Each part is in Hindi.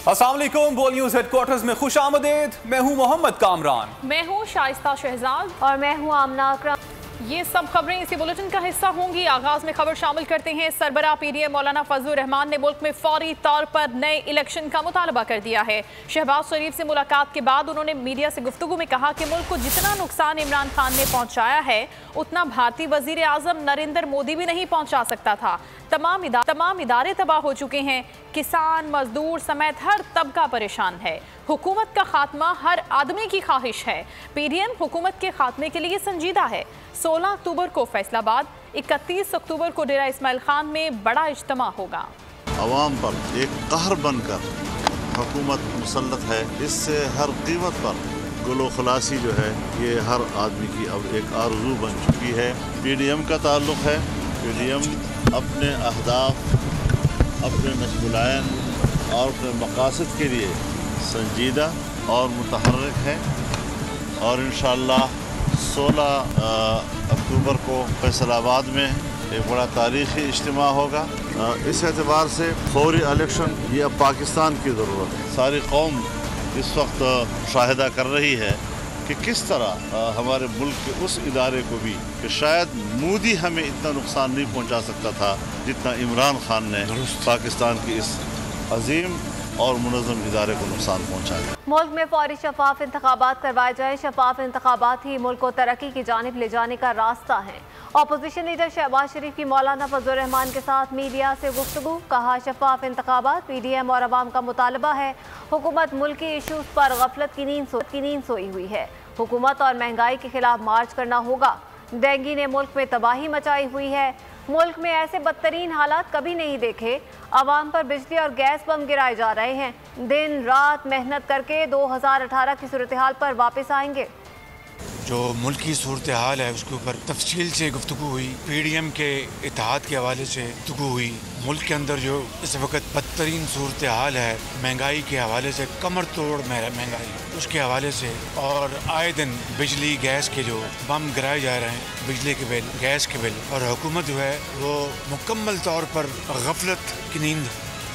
अस्सलाम वालेकुम। बोल न्यूज़ हेडक्वार्टर्स में खुश आमदेद। मैं हूँ मोहम्मद कामरान। मैं हूँ शाइस्ता शहजाद और मैं हूँ आमना अकरम। ये सब खबरें इसी बुलेटिन का हिस्सा होंगी। आगाज में खबर शामिल करते हैं। सरबराह पीडीएम मौलाना फजलुर रहमान ने मुल्क में फौरी तौर पर नए इलेक्शन का मुतालबा कर दिया है। शहबाज शरीफ से मुलाकात के बाद उन्होंने मीडिया से गुफ्तगू में कहा कि मुल्क को जितना नुकसान इमरान खान ने पहुंचाया है उतना भारतीय वजीर आजम नरेंद्र मोदी भी नहीं पहुंचा सकता था। तमाम इदारे तबाह हो चुके हैं। किसान, मजदूर समेत हर तबका परेशान है। हुकूमत का खात्मा हर आदमी की ख्वाहिश है। पीडीएम हुकूमत के खात्मे के लिए संजीदा है। 16 अक्टूबर को फैसलाबाद, 31 अक्टूबर को डेरा इस्माइल खान में बड़ा इज्तिमा होगा। अवाम पर एक कहर बनकर हुकूमत मुसल्लत है। इससे हर कीमत पर गुलो खलासी जो है ये हर आदमी की अब एक आरज़ू बन चुकी है। पीडीएम का ताल्लुक़ है। पीडीएम अपने अहदाफ, अपने नस्बुलायन और अपने मकासद के लिए संजीदा और मुतहर्रिक है और इंशाअल्लाह 16 अक्टूबर को फैसलाबाद में एक बड़ा तारीख़ी इज्तिमा होगा। इस एतबार से फौरी इलेक्शन ये अब पाकिस्तान की ज़रूरत है। सारी कौम इस वक्त मुशाहिदा कर रही है कि किस तरह हमारे मुल्क के उस इदारे को भी कि शायद मोदी हमें इतना नुकसान नहीं पहुंचा सकता था जितना इमरान खान ने पाकिस्तान की इस अजीम और मुनज़्ज़म इदारे को नुकसान पहुंचाया। मुल्क में फौरी शफाफ इंतखाबात करवाए जाए। शफाफ इंतखाबात ही मुल्क को तरक्की की जानिब ले जाने का रास्ता है। अपोजिशन लीडर शहबाज शरीफ की मौलाना फजलुर रहमान के साथ मीडिया से गुफ्तगू। कहा, शफाफ इंतखाबात पीडीएम और अवाम का मुतालबा है। हुकूमत मुल्की इशूज़ पर गफलत की नींद सोई हुई है। हुकूमत और महंगाई के खिलाफ मार्च करना होगा। डेंगू ने मुल्क में तबाही मचाई हुई है। मुल्क में ऐसे बदतरीन हालात कभी नहीं देखे। अवाम पर बिजली और गैस बम गिराए जा रहे हैं। दिन रात मेहनत करके 2018 की सूरत हाल पर वापस आएंगे। जो मुल्क की सूरत हाल है उसके ऊपर तफसील से गुफ्तगू हुई। पीडीएम के इत्तेहाद के हवाले से गुफ्तगू हुई। मुल्क के अंदर जो इस वक्त बदतरीन सूरत हाल है, महंगाई के हवाले से, कमर तोड़ महंगाई, उसके हवाले से, और आए दिन बिजली गैस के जो बम गिराए जा रहे हैं, बिजली के बिल, गैस के बिल, और हुकूमत जो है वो मुकम्मल तौर पर गफलत की नींद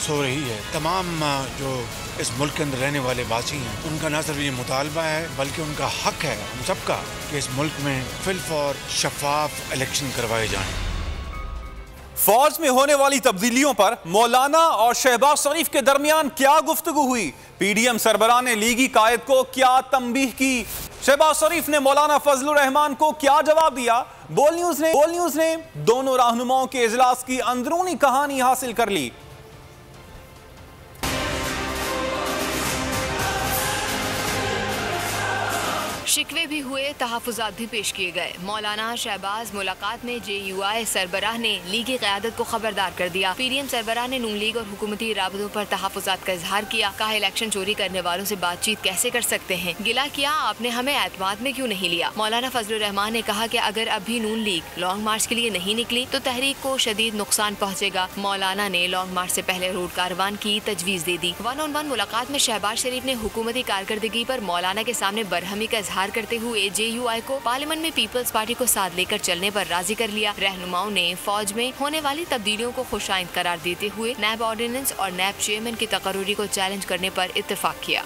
सो रही है। तमाम जो इस मुल्क के अंदर रहने वाले वासी हैं उनका न सिर्फ ये मुतालबा है बल्कि उनका हक है हम सबका कि इस मुल्क में फिल्फ और शफाफ इलेक्शन करवाए जाएं। फौज में होने वाली तब्दीलियों पर मौलाना और शहबाज शरीफ के दरमियान क्या गुफ्तगू हुई? पीडीएम सरबराह ने लीगी कायद को क्या तंबीह की? शहबाज शरीफ ने मौलाना फजलुर रहमान को क्या जवाब दिया? बोल न्यूज़ ने दोनों रहनुमाओं के इजलास की अंदरूनी कहानी हासिल कर ली। शिकवे भी हुए, तहफ़्फ़ुज़ात भी पेश किए गए। मौलाना शहबाज मुलाकात में JUI सरबराह ने लीगी क़यादत को खबरदार कर दिया। पीडीएम सरबराह ने नून लीग और हुकूमती राबतों पर तहफ़्फ़ुज़ात का इजहार किया। कहा, इलेक्शन चोरी करने वालों से बातचीत कैसे कर सकते हैं? गिला किया, आपने हमें एतमाद में क्यों नहीं लिया? मौलाना फजलुर रहमान ने कहा कि अगर अभी नून लीग लॉन्ग मार्च के लिए नहीं निकली तो तहरीक को शदीद नुकसान पहुँचेगा। मौलाना ने लॉन्ग मार्च से पहले रोड कारवान की तजवीज़ दे दी। 1-on-1 मुलाकात में शहबाज शरीफ ने हुकूमती कारकर्दगी पर मौलाना के सामने बरहमी का इजहार करते हुए JUI को पार्लियामेंट में पीपल्स पार्टी को साथ लेकर चलने पर राजी कर लिया। रहनुमाओं ने फौज में होने वाली तब्दीलियों को खुशाइंद करार देते हुए नैब ऑर्डिनेंस और नैब चेयरमैन की तकर्रुरी को चैलेंज करने पर इत्तेफाक किया।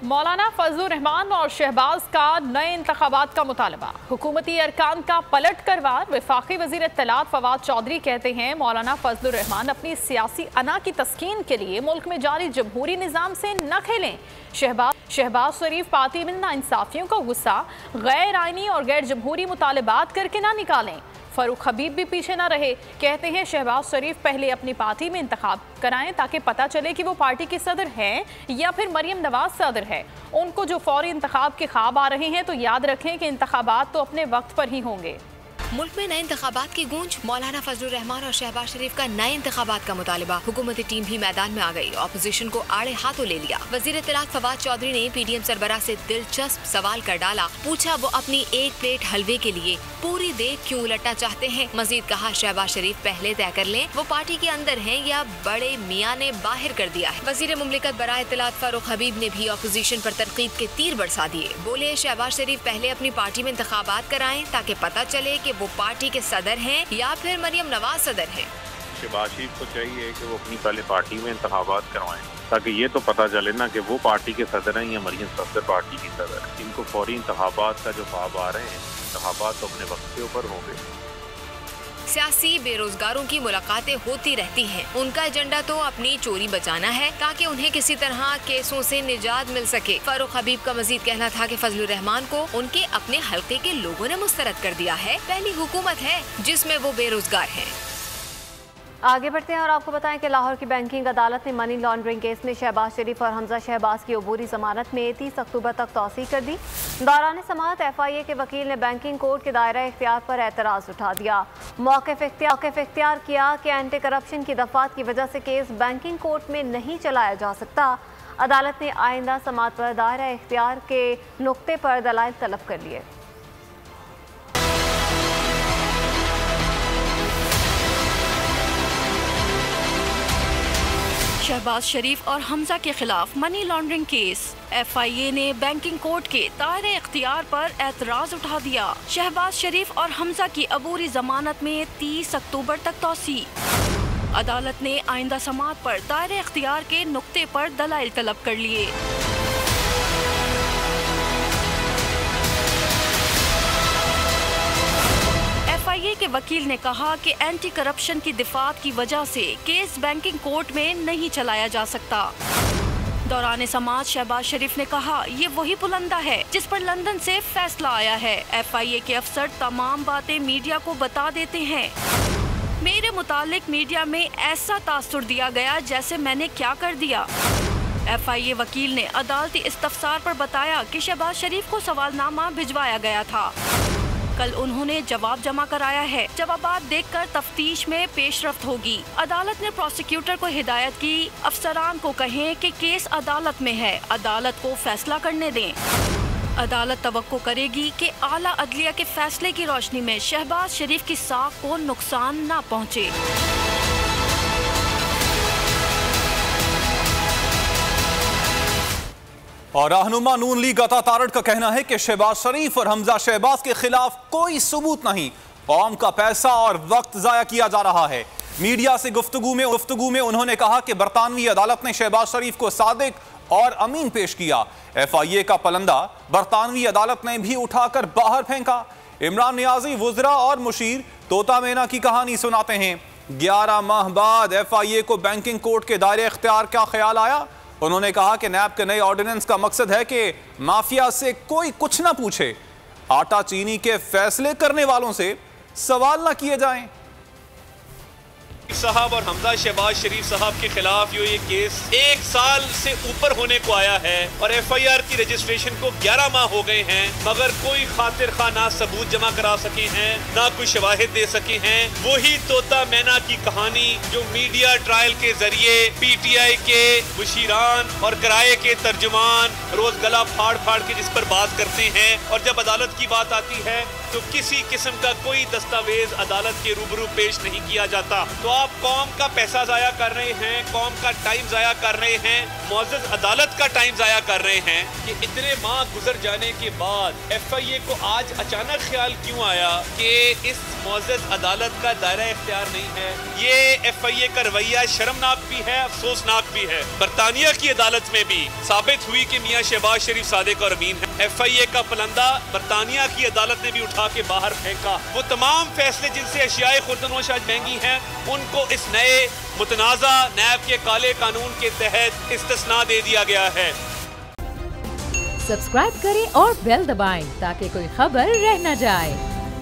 मौलाना फजलुर रहमान और शहबाज का नए इंतखाबात का मुतालबा। हुकूमती अरकान का पलट करवार। वफाकी वजीर इत्तलात फवाद चौधरी कहते हैं, मौलाना फजलुर रहमान अपनी सियासी अना की तस्कीन के लिए मुल्क में जारी जमहूरी निज़ाम से न खेलें। शहबाज शरीफ पार्टी में नाइंसाफियों का गुस्सा गैर आइनी और गैर जमहूरी मुतालबात करके ना निकालें। फरूक हबीब भी पीछे ना रहे। कहते हैं, शहबाज शरीफ पहले अपनी पार्टी में इंतखाब कराएं ताकि पता चले कि वो पार्टी के सदर हैं या फिर मरियम नवाज सदर है। उनको जो फौरी इंतखाब के ख्वाब आ रहे हैं तो याद रखें कि इंतखाबात तो अपने वक्त पर ही होंगे। मुल्क में नए इंतखाबात की गूंज। मौलाना फजलुर रहमान और शहबाज शरीफ का नए इंतखाबात का मुतालिबा। हुकूमती टीम भी मैदान में आ गई। ऑपोजिशन को आड़े हाथों ले लिया। वजीर इत्तलात फवाद चौधरी ने पीडीएम सरबराह से दिलचस्प सवाल कर डाला। पूछा, वो अपनी एक प्लेट हलवे के लिए पूरी देग क्यों उलटना चाहते हैं? मजीद कहा, शहबाज शरीफ पहले तय कर लें वो पार्टी के अंदर हैं या बड़े मियाँ ने बाहर कर दिया है। वजीर मुमलिकत बराए इत्तलात फारूक हबीब ने भी ऑपोजिशन पर तनकीद के तीर बरसा दिए। बोले, शहबाज शरीफ पहले अपनी पार्टी में इंतखाबात कराएं ताकि पता चले कि वो पार्टी के सदर हैं या फिर मरियम नवाज सदर है। शहबाज शरीफ को चाहिए कि वो अपनी पहले पार्टी में इंतखाबात करवाएं, ताकि ये तो पता चले ना कि वो पार्टी के सदर हैं या मरियम सफदर पार्टी की सदर है। इनको फौरी इंतखाबात का जो ख्वाब आ रहे हैं, इंतखाबात तो अपने वक्त के ऊपर होंगे। सियासी बेरोजगारों की मुलाकातें होती रहती हैं। उनका एजेंडा तो अपनी चोरी बचाना है ताकि उन्हें किसी तरह केसों से निजात मिल सके। फारूक हबीब का मजीद कहना था कि फजलुर रहमान को उनके अपने हल्के के लोगों ने मुस्तरद कर दिया है। पहली हुकूमत है जिसमें वो बेरोजगार हैं। आगे बढ़ते हैं और आपको बताएं कि लाहौर की बैंकिंग अदालत ने मनी लॉन्ड्रिंग केस में शहबाज शरीफ और हमजा शहबाज की अबूरी जमानत में 30 अक्टूबर तक तौसीह कर दी। दौरान समाअत FIA के वकील ने बैंकिंग कोर्ट के दायरा इख्तियार पर एतराज़ उठा दिया। मौक़िफ़ इख्तियार किया कि एंटी करप्शन की दफ़ात की वजह से केस बैंकिंग कोर्ट में नहीं चलाया जा सकता। अदालत ने आइंदा समाअत पर दायरा इख्तियार के नुक्ते पर दलाइल तलब कर लिए। शहबाज शरीफ और हमजा के खिलाफ मनी लॉन्ड्रिंग केस। FIA ने बैंकिंग कोर्ट के दायरे इख्तियार पर एतराज़ उठा दिया। शहबाज शरीफ और हमजा की अबूरी जमानत में 30 अक्टूबर तक तौसीह। अदालत ने आइंदा समाअत पर दायरे इख्तियार के नुक्ते पर दलाइल तलब कर लिए। FIA के वकील ने कहा कि एंटी करप्शन की दिफात की वजह से केस बैंकिंग कोर्ट में नहीं चलाया जा सकता। दौरान समाअत शहबाज शरीफ ने कहा, ये वही बुलंदा है जिस पर लंदन से फैसला आया है। FIA के अफसर तमाम बातें मीडिया को बता देते हैं। मेरे मुतालिक मीडिया में ऐसा तासुर दिया गया जैसे मैंने क्या कर दिया। FIA वकील ने अदालती इस्तफसार पर बताया कि शहबाज शरीफ को सवालनामा भिजवाया गया था। कल उन्होंने जवाब जमा कराया है। जवाबात देखकर तफ्तीश में पेशरफ्त होगी। अदालत ने प्रोसिक्यूटर को हिदायत की, अफसरान को कहें कि केस अदालत में है, अदालत को फैसला करने दें। अदालत तवक्को करेगी कि आला अदलिया के फैसले की रोशनी में शहबाज शरीफ की साख को नुकसान न पहुँचे। और रहनुमा नून लीग अता तारड़ का कहना है कि शहबाज शरीफ और हमजा शहबाज के खिलाफ कोई सबूत नहीं, कौम का पैसा और वक्त जाया किया जा रहा है। मीडिया से गुफ्तगू में उन्होंने कहा कि बरतानवी अदालत ने शहबाज शरीफ को सादिक और अमीन पेश किया। FIA का पलंदा बरतानवी अदालत ने भी उठाकर बाहर फेंका। इमरान नियाजी, वुज़रा और मुशीर तोता मैना की कहानी सुनाते हैं। 11 माह बाद FIA को बैंकिंग कोर्ट के दायरे इख्तियार का ख्याल आया। उन्होंने कहा कि नैब के नए ऑर्डिनेंस का मकसद है कि माफिया से कोई कुछ ना पूछे, आटा चीनी के फैसले करने वालों से सवाल ना किए जाएं। साहब और हमजा शहबाज शरीफ साहब के खिलाफ ये केस 1 साल से ऊपर होने को आया है और FIR की रजिस्ट्रेशन को 11 माह हो गए हैं, मगर कोई खातिर खा ना सबूत जमा करा सके हैं, ना कोई शवाहिद दे सके हैं। वही तोता मैना की कहानी जो मीडिया ट्रायल के जरिए PTI के मुशीरान और किराए के तर्जुमान रोज गला फाड़ फाड़ के जिस पर बात करते हैं, और जब अदालत की बात आती है तो किसी किस्म का कोई दस्तावेज अदालत के रूबरू पेश नहीं किया जाता। तो आप कौम का पैसा जाया कर रहे हैं, कौम का टाइम जाया कर रहे हैं, मुअज़्ज़ज़ अदालत का टाइम जाया कर रहे हैं कि इतने माह गुजर जाने के बाद FIA को आज अचानक ख्याल क्यों आया कि इस मुअज़्ज़ज़ अदालत का दायरा इख्तियार नहीं है। ये FIA का रवैया शर्मनाक भी है, अफसोसनाक भी है। बरतानिया की अदालत में भी साबित हुई कि मियाँ शहबाज शरीफ सादिक और अमीन है। FIA का पलंदा बरतानिया की अदालत ने भी उठा के बाहर फेंका। वो तमाम फैसले जिनसे अशियाए खुर्दनोश आज महंगी हैं, उनको इस नए मुतनाज़ा नैब के काले कानून के तहत इस्तिस्ना दे दिया गया है। सब्सक्राइब करें और बेल दबाएं ताकि कोई खबर रह न जाए।